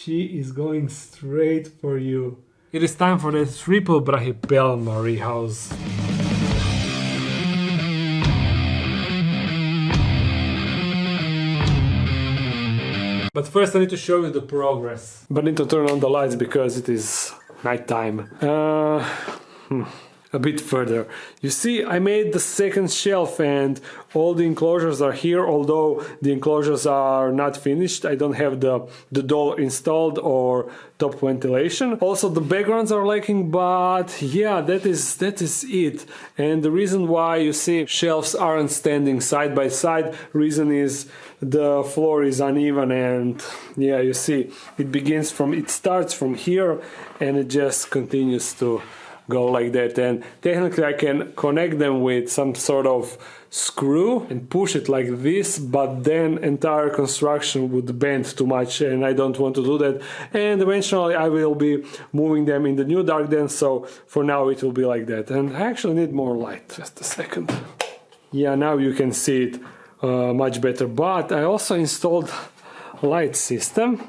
She is going straight for you. It is time for the triple Brachypelma rehouse. But first I need to show you the progress. But I need to turn on the lights because it is nighttime. A bit further. You see, I made the second shelf and all the enclosures are here, although the enclosures are not finished. I don't have the door installed or top ventilation. Also the backgrounds are lacking, but yeah, that is it. And the reason why you see shelves aren't standing side by side, reason is the floor is uneven, and yeah, you see it starts from here and it just continues to go like that. And technically I can connect them with some sort of screw and push it like this, but then entire construction would bend too much and I don't want to do that. And eventually I will be moving them in the new dark den, so for now it will be like that. And I actually need more light. Just a second. Yeah, now you can see it much better. But I also installed a light system.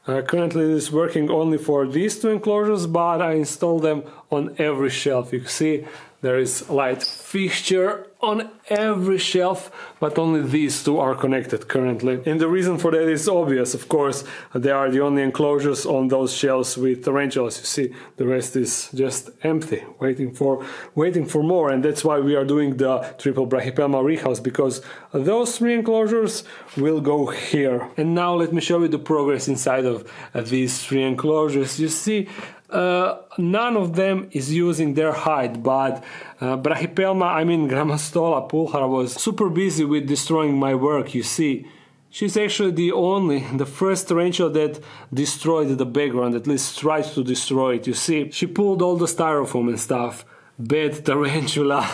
Currently it is working only for these two enclosures, but I installed them on every shelf. You can see there is a light fixture on every shelf, but only these two are connected currently. And the reason for that is obvious, of course. They are the only enclosures on those shelves with tarantulas. You see, the rest is just empty, waiting for more. And that's why we are doing the triple Brachypelma rehouse, because those three enclosures will go here. And now let me show you the progress inside of these three enclosures. You see, none of them is using their height, but Grammostola pulchara was super busy with destroying my work. You see, she's actually the first tarantula that destroyed the background, at least tried to destroy it. You see, she pulled all the styrofoam and stuff. Bad tarantula.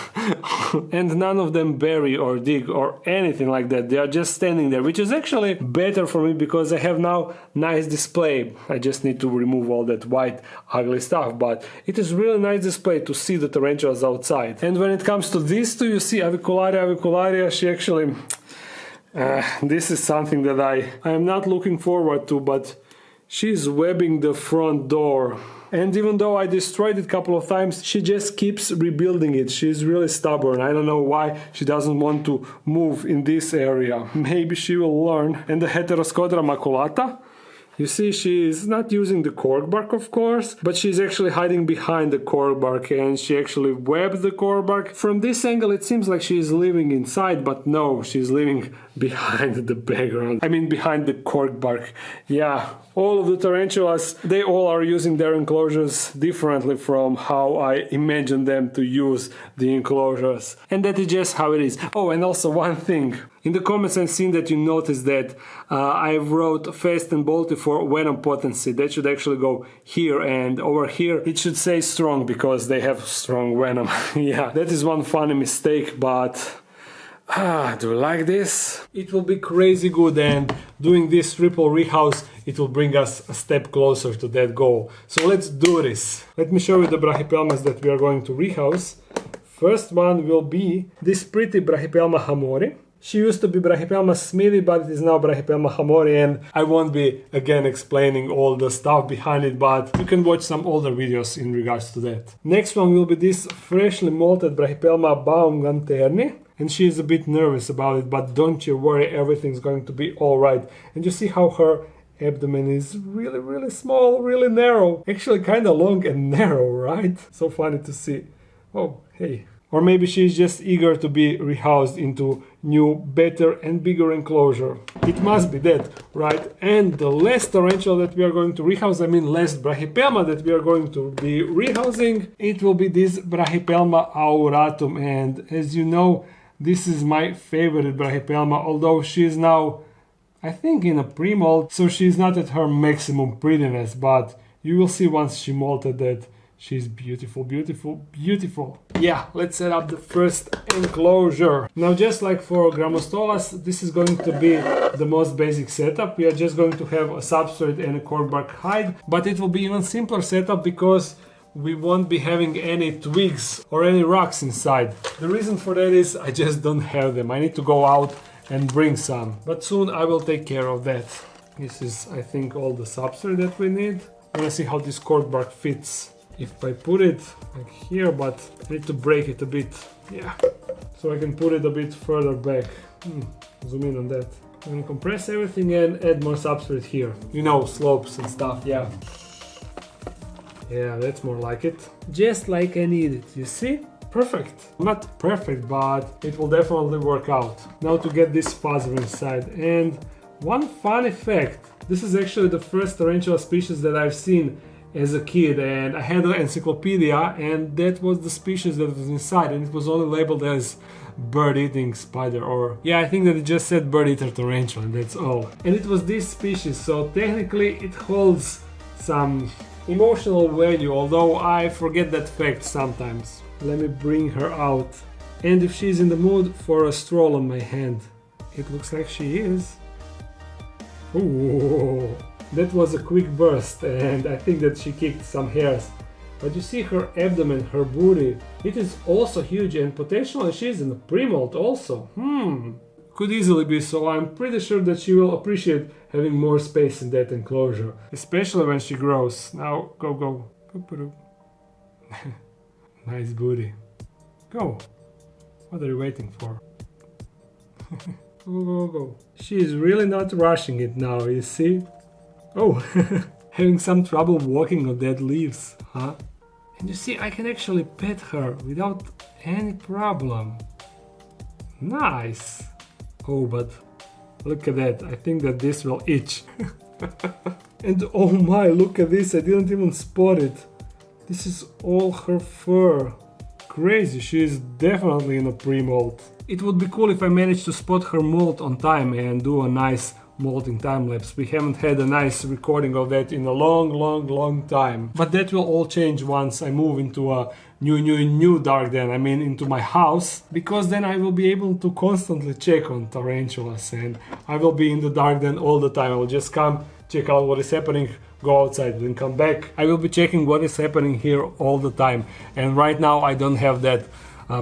And none of them bury or dig or anything like that. They are just standing there, which is actually better for me because I have now nice display. I just need to remove all that white ugly stuff, but it is really nice display to see the tarantulas outside. And when it comes to these two, you see avicularia, she actually this is something that I am not looking forward to, but she's webbing the front door. And even though I destroyed it a couple of times, she just keeps rebuilding it. She's really stubborn. I don't know why she doesn't want to move in this area. Maybe she will learn. And the Heteroscodra maculata, you see, she is not using the cork bark, of course, but she's actually hiding behind the cork bark, and she actually webbed the cork bark. From this angle it seems like she is living inside, but no, she's living behind the background. I mean behind the cork bark. Yeah, all of the tarantulas, they all are using their enclosures differently from how I imagine them to use the enclosures. And that is just how it is. Oh, and also one thing. In the comments I've seen that you noticed that I wrote fast and bolty for venom potency. That should actually go here, and over here it should say strong because they have strong venom. Yeah, that is one funny mistake, but do you like this? It will be crazy good, and doing this triple rehouse, it will bring us a step closer to that goal. So let's do this. Let me show you the Brachypelmas that we are going to rehouse. First one will be this pretty Brachypelma hamorii. She used to be Brachypelma smithi, but it is now Brachypelma hamorii, and I won't be again explaining all the stuff behind it, but you can watch some older videos in regards to that. Next one will be this freshly molted Brachypelma baumgarteni, and she is a bit nervous about it, but don't you worry, everything's going to be alright. And you see how her abdomen is really small, really narrow. Actually kind of long and narrow, right? So funny to see. Oh, hey. Or maybe she's just eager to be rehoused into new, better and bigger enclosure. It must be that, right? And the last tarantula that we are going to rehouse, I mean last Brachypelma that we are going to be rehousing, it will be this Brachypelma auratum. And as you know, this is my favorite Brachypelma, although she is now, I think, in a pre-molt, so she is not at her maximum prettiness, but you will see once she molted that she's beautiful. Yeah, let's set up the first enclosure. Now, just like for Grammostolas, this is going to be the most basic setup. We are just going to have a substrate and a cork bark hide, but it will be even simpler setup because we won't be having any twigs or any rocks inside. The reason for that is I just don't have them. I need to go out and bring some, but soon I will take care of that. This is, I think, all the substrate that we need. I want to see how this corkbark fits. If I put it like here, but I need to break it a bit. Yeah, so I can put it a bit further back. Zoom in on that. I'm gonna compress everything and add more substrate here. You know, slopes and stuff, yeah. Yeah, that's more like it. Just like I need it, you see? Perfect. Not perfect, but it will definitely work out. Now to get this fuzzer inside. And one fun fact, this is actually the first tarantula species that I've seen as a kid, and I had an encyclopedia, and that was the species that was inside, and it was only labeled as bird-eating spider, or yeah, I think that it just said bird-eater tarantula, and that's all. And it was this species, so technically it holds some emotional value, although I forget that fact sometimes. Let me bring her out, and if she's in the mood for a stroll on my hand, it looks like she is. Ooh. That was a quick burst, and I think that she kicked some hairs. But you see her abdomen, her booty, it is also huge, and potentially she's in a pre-molt also. Could easily be, so I'm pretty sure that she will appreciate having more space in that enclosure. Especially when she grows. Now, go. Nice booty. Go. What are you waiting for? Go. She is really not rushing it now, you see? Oh, having some trouble walking on dead leaves, huh? And you see, I can actually pet her without any problem. Nice! Oh, but look at that, I think that this will itch. And oh my, look at this, I didn't even spot it. This is all her fur. Crazy, she is definitely in a pre-molt. It would be cool if I managed to spot her molt on time and do a nice molting time-lapse. We haven't had a nice recording of that in a long time. But that will all change once I move into a new dark den, I mean into my house, because then I will be able to constantly check on tarantulas, and I will be in the dark den all the time. I will just come, check out what is happening, go outside, then come back. I will be checking what is happening here all the time, and right now I don't have that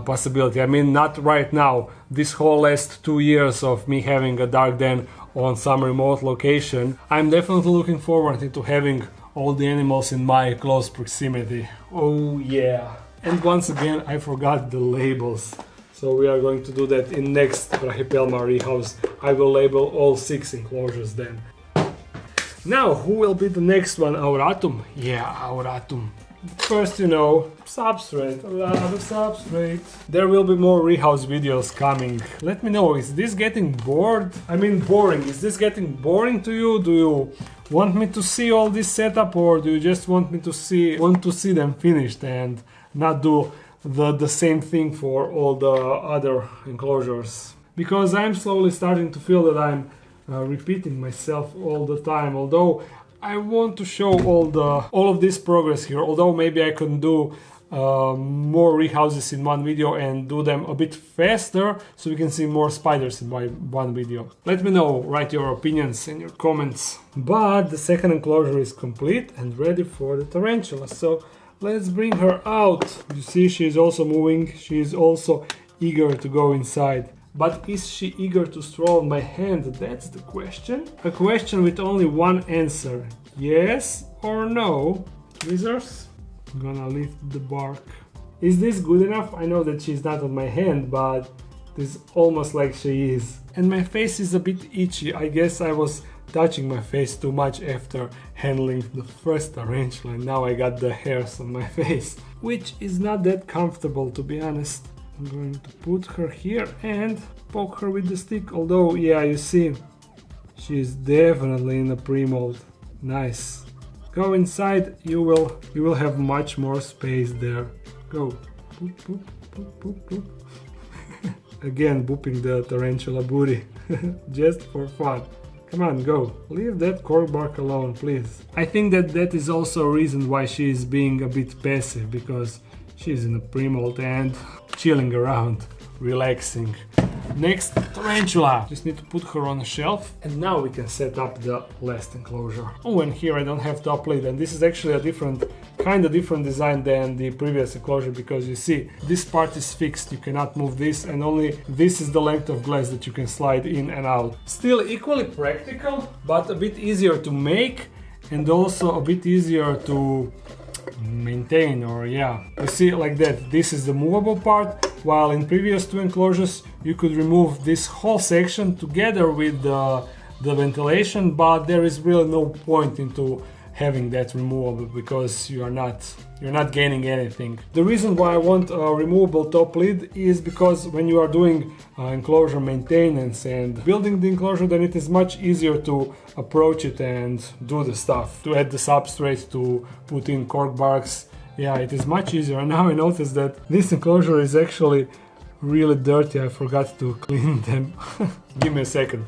possibility. I mean, not right now. This whole last 2 years of me having a dark den on some remote location, I'm definitely looking forward to having all the animals in my close proximity. Oh yeah. And once again, I forgot the labels. So we are going to do that in next Brachypelma rehouse. I will label all 6 enclosures then. Now, who will be the next one? Auratum? Yeah, auratum. First, you know, substrate, a lot of substrate. There will be more rehouse videos coming. Let me know, is this getting bored? I mean boring, is this getting boring to you? Do you want me to see all this setup, or do you just want me to see them finished and not do the same thing for all the other enclosures? Because I'm slowly starting to feel that I'm repeating myself all the time, although I want to show all of this progress here, although maybe I can do more rehouses in one video and do them a bit faster so we can see more spiders in one video. Let me know, write your opinions in your comments. But the second enclosure is complete and ready for the tarantula, so let's bring her out. You see, she is also moving, she is also eager to go inside. But is she eager to stroll on my hand? That's the question. A question with only one answer. Yes or no? Tweezers? I'm gonna lift the bark. Is this good enough? I know that she's not on my hand, but it's almost like she is. And my face is a bit itchy. I guess I was touching my face too much after handling the first tarantula, and now I got the hairs on my face, which is not that comfortable, to be honest. I'm going to put her here and poke her with the stick, although, yeah, you see, she is definitely in a pre-molt. Nice. Go inside, you will have much more space there. Go. Boop, boop, boop, boop, boop. Again, booping the tarantula booty, just for fun. Come on, go. Leave that corkbark alone, please. I think that is also a reason why she is being a bit passive, because she's in a pre-molt and chilling around, relaxing. Next, tarantula. Just need to put her on a shelf. And now we can set up the last enclosure. Oh, and here I don't have top lid. And this is actually a kind of different design than the previous enclosure, because you see, this part is fixed. You cannot move this, and only this is the length of glass that you can slide in and out. Still equally practical, but a bit easier to make, and also a bit easier to maintain, or yeah, you see, like that. This is the movable part, while in previous two enclosures you could remove this whole section together with the ventilation, but there is really no point into having that removable, because you're not gaining anything. The reason why I want a removable top lid is because when you are doing enclosure maintenance and building the enclosure, then it is much easier to approach it and do the stuff, to add the substrate, to put in cork barks. Yeah, it is much easier. And now I notice that this enclosure is actually really dirty. I forgot to clean them. Give me a second.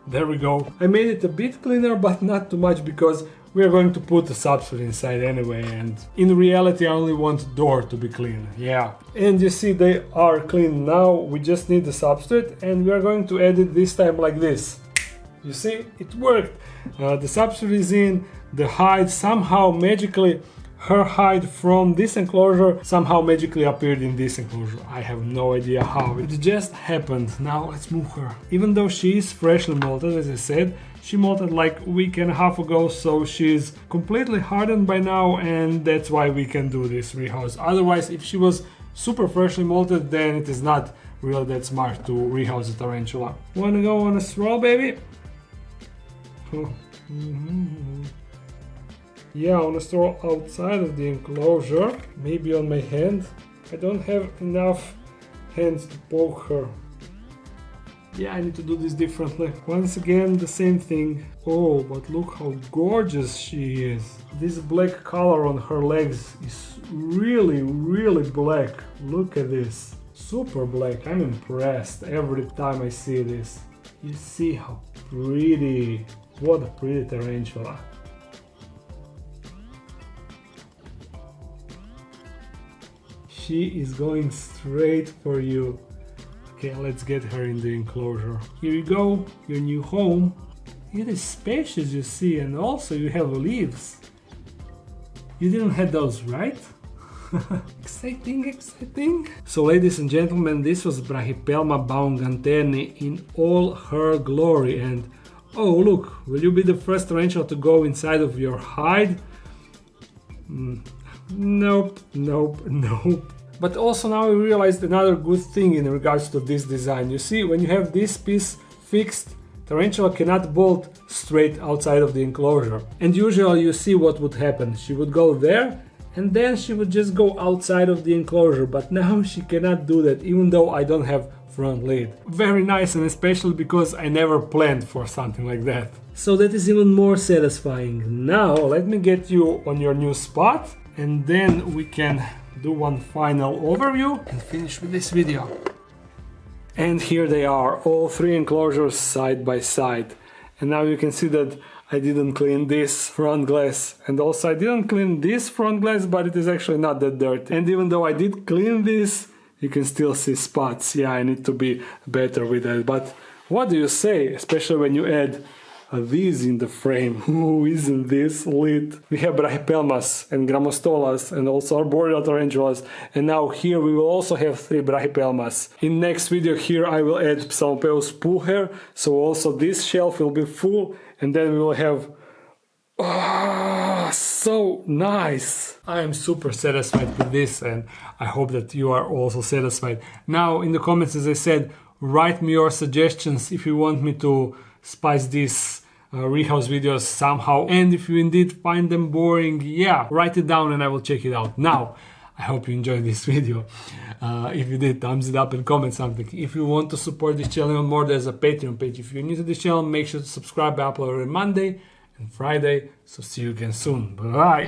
There we go. I made it a bit cleaner, but not too much, because we are going to put the substrate inside anyway, and in reality I only want the door to be clean. Yeah. And you see, they are clean now. We just need the substrate, and we are going to add it this time like this. You see, it worked. The substrate is in, the hide somehow magically, her hide from this enclosure somehow magically appeared in this enclosure. I have no idea how. It just happened. Now let's move her. Even though she is freshly molted, as I said, she molted like a week and a half ago, so she's completely hardened by now, and that's why we can do this rehouse. Otherwise, if she was super freshly molted, then it is not really that smart to rehouse the tarantula. Wanna go on a stroll, baby? Yeah, I want to stroll outside of the enclosure, maybe on my hand. I don't have enough hands to poke her. Yeah, I need to do this differently. Once again, the same thing. Oh, but look how gorgeous she is. This black color on her legs is really, really black. Look at this. Super black. I'm impressed every time I see this. You see how pretty. What a pretty tarantula. She is going straight for you. Okay, let's get her in the enclosure. Here you go, your new home. It is spacious, you see, and also you have leaves. You didn't have those, right? Exciting, exciting. So ladies and gentlemen, this was Brachypelma baumgarteni in all her glory. And oh look, will you be the first tarantula to go inside of your hide? Nope, nope, nope. But also now we realized another good thing in regards to this design. You see, when you have this piece fixed, tarantula cannot bolt straight outside of the enclosure. And usually you see what would happen. She would go there, and then she would just go outside of the enclosure. But now she cannot do that, even though I don't have front lid. Very nice, and especially because I never planned for something like that. So that is even more satisfying. Now let me get you on your new spot, and then we can do one final overview and finish with this video. And here they are, all three enclosures side by side. And now you can see that I didn't clean this front glass, and also I didn't clean this front glass, but it is actually not that dirty. And even though I did clean this, you can still see spots. Yeah, I need to be better with that. But what do you say, especially when you add these in the frame? Ooh, isn't this lit? We have Brachypelmas and Grammostolas and also arboreal tarantulas, and now here we will also have 3 Brachypelmas. In next video here I will add Psalmopeus pulcher, so also this shelf will be full, and then we will have... Oh, so nice! I am super satisfied with this, and I hope that you are also satisfied. Now in the comments, as I said, write me your suggestions if you want me to spice these rehouse videos somehow, and if you indeed find them boring, yeah, write it down and I will check it out. Now, I hope you enjoyed this video. If you did, thumbs it up and comment something. If you want to support this channel more, there's a Patreon page. If you're new to this channel, make sure to subscribe. I upload every Monday and Friday, so see you again soon. Bye!